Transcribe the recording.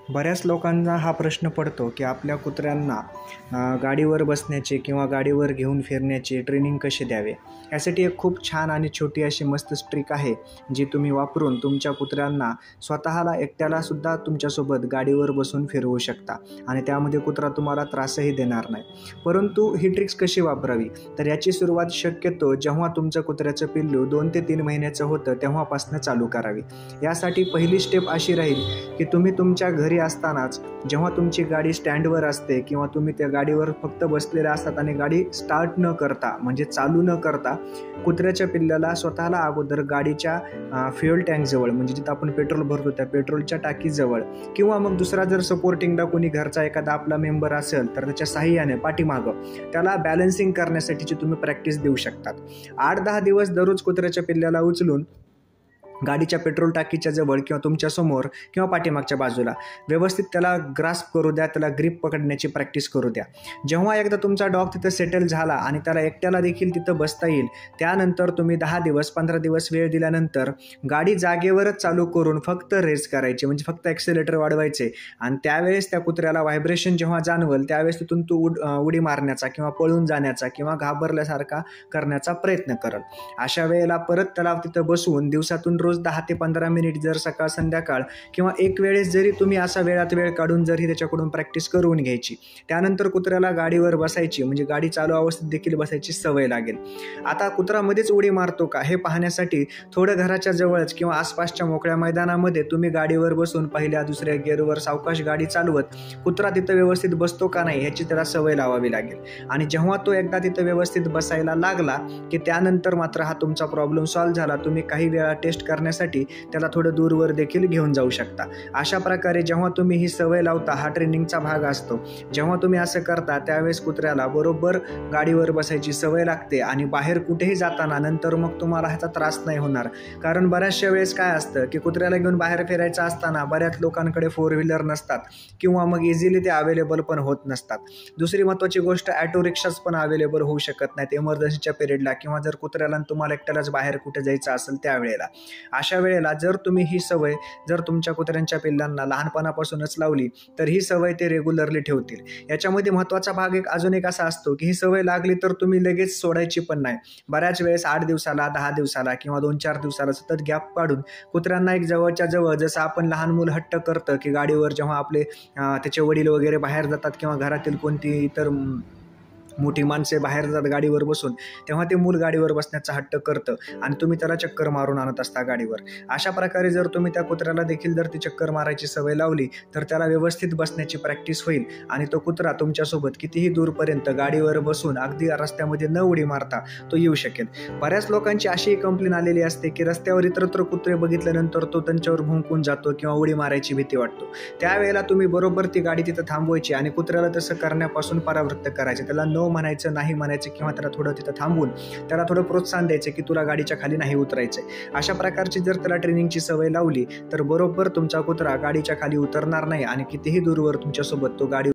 बऱ्याच लोकांना हा प्रश्न पडतो की आपल्या कुत्र्यांना गाडीवर बसण्याचे किंवा गाडीवर घेऊन फिरण्याचे ट्रेनिंग कसे द्यावे. यासाठी एक खूप छान आणि छोटी अशी मस्त ट्रिक आहे जी तुम्ही वापरून तुमच्या कुत्र्यांना स्वतःला एकट्यालासुद्धा तुमच्यासोबत गाडीवर बसून फिरवू शकता आणि त्यामध्ये कुत्रा तुम्हाला त्रासही देणार नाही. परंतु ही ट्रिक्स कशी वापरावी, तर याची सुरुवात शक्यतो जेव्हा तुमचं कुत्र्याचं पिल्लू 2 ते 3 महिन्याचं होतं तेव्हापासून चालू करावी. यासाठी पहिली स्टेप अशी राहील की तुम्ही तुमच्या घरी असतानाच जेव्हा तुमची गाडी स्टँडवर असते किंवा तुम्ही त्या गाडीवर फक्त बसलेले असतात आणि गाडी स्टार्ट न करता म्हणजे चालू न करता कुत्र्याच्या पिल्लाला स्वतःला अगोदर गाडीच्या फ्युएल टँकजवळ म्हणजे जिथं आपण पेट्रोल भरतो त्या पेट्रोलच्या टाकीजवळ किंवा मग दुसरा जर सपोर्टिंगला कोणी घरचा एखादा आपला मेंबर असेल तर त्याच्या साहाय्याने पाठीमागं त्याला बॅलन्सिंग करण्यासाठीची तुम्ही प्रॅक्टिस देऊ शकतात. 8-10 दिवस दररोज कुत्र्याच्या पिल्ल्याला उचलून गाडीच्या पेट्रोल टाकीच्या जवळ किंवा तुमच्या समोर किंवा पाठीमागच्या बाजूला व्यवस्थित त्याला ग्रास्प करू द्या, त्याला ग्रिप पकडण्याची प्रॅक्टिस करू द्या. जेव्हा एकदा तुमचा डॉग तिथं सेटल झाला आणि त्याला एकट्याला देखील तिथं बसता येईल, त्यानंतर तुम्ही 10 दिवस 15 दिवस वेळ दिल्यानंतर गाडी जागेवरच चालू करून फक्त रेस करायची, म्हणजे फक्त ॲक्सेलेटर वाढवायचे आणि त्यावेळेस त्या कुत्र्याला व्हायब्रेशन जेव्हा जाणवल त्यावेळेस तिथून तो उडी मारण्याचा किंवा पळून जाण्याचा किंवा घाबरल्यासारखा करण्याचा प्रयत्न करल. अशा वेळेला परत त्याला तिथं बसवून दिवसातून रोज 10 ते 15 मिनिट जर सकाळ संध्याकाळ किंवा एक वेळेस जरी तुम्ही असा वेळात वेळ काढून जरी त्याच्याकडून प्रॅक्टिस करून घ्यायची, त्यानंतर कुत्र्याला गाडीवर बसायची म्हणजे गाडी चालू अवस्थेत देखील बसायची सवय लागेल. आता कुत्रा मध्येच उडी मारतो का हे पाहण्यासाठी थोडं घराच्या जवळच किंवा आसपासच्या मोकळ्या मैदानामध्ये तुम्ही गाडीवर बसून पहिल्या दुसऱ्या गिअरवर सावकाश गाडी चालवत कुत्रा तिथं व्यवस्थित बसतो का नाही ह्याची त्याला सवय लावावी लागेल. आणि जेव्हा तो एकदा तिथं व्यवस्थित बसायला लागला की त्यानंतर मात्र हा तुमचा प्रॉब्लेम सॉल्व्ह झाला. तुम्ही काही वेळा टेस्ट करण्यासाठी त्याला थोडं दूरवर देखील घेऊन जाऊ शकता. अशा प्रकारे जेव्हा तुम्ही ही सवय लावता, हा ट्रेनिंगचा भाग असतो, जेव्हा तुम्ही असं करता त्यावेळेस कुत्र्याला बरोबर गाडीवर बसायची सवय लागते आणि बाहेर कुठेही जाताना नंतर मग तुम्हाला ह्याचा त्रास नाही होणार. कारण बऱ्याचशा वेळेस काय असतं की कुत्र्याला घेऊन बाहेर फिरायचं असताना बऱ्याच लोकांकडे 4 व्हीलर नसतात किंवा मग इझिली ते अवेलेबल पण होत नसतात. दुसरी महत्त्वाची गोष्ट, ॲटो रिक्षाच पण अवेलेबल होऊ शकत नाहीत इमर्जन्सीच्या पिरियडला किंवा जर कुत्र्याला तुम्हाला एकट्यालाच बाहेर कुठे जायचं असेल त्यावेळेला. अशा वेळेला जर तुम्ही ही सवय जर तुमच्या कुत्र्यांच्या पिल्लांना लहानपणापासूनच लावली तर ही सवय ते रेग्युलरली ठेवतील. याच्यामध्ये महत्त्वाचा भाग अजून एक असा असतो की ही सवय लागली तर तुम्ही लगेच सोडायची पण नाही. बऱ्याच वेळेस 8 दिवसाला 10 दिवसाला किंवा 2-4 दिवसाला सतत गॅप काढून कुत्र्यांना एक जवळच्या जवळ, जसं आपण लहान मूल हट्ट करतं की गाडीवर जेव्हा आपले त्याचे वडील वगैरे बाहेर जातात किंवा घरातील कोणती इतर मोठी माणसे बाहेर जातात गाडीवर बसून, तेव्हा ते मूल गाडीवर बसण्याचा हट्ट करतं आणि तुम्ही त्याला चक्कर मारून आणत असता गाडीवर. अशा प्रकारे जर तुम्ही त्या कुत्र्याला देखील जर ती चक्कर मारायची सवय लावली तर त्याला व्यवस्थित बसण्याची प्रॅक्टिस होईल आणि तो कुत्रा तुमच्यासोबत कितीही दूरपर्यंत गाडीवर बसून अगदी रस्त्यामध्ये न उडी मारता तो येऊ शकेल. बऱ्याच लोकांची अशी कंप्लेन आलेली असते की रस्त्यावर इतरत्र कुत्रे बघितल्यानंतर तो त्यांच्यावर भुंकून जातो किंवा उडी मारायची भीती वाटतो. त्यावेळेला तुम्ही बरोबर ती गाडी तिथं थांबवायची आणि कुत्र्याला तसं करण्यापासून परावृत्त करायचं. त्याला नो म्हणायचं, नाही म्हणायचं किंवा त्याला थोडं तिथं थांबून त्याला थोडं प्रोत्साहन द्यायचं की तुला गाडीच्या खाली नाही उतरायचं. अशा प्रकारची जर त्याला ट्रेनिंगची सवय लावली तर बरोबर तुमचा कुत्रा गाडीच्या खाली उतरणार नाही आणि कितीही दूरवर तुमच्यासोबत तो गाडी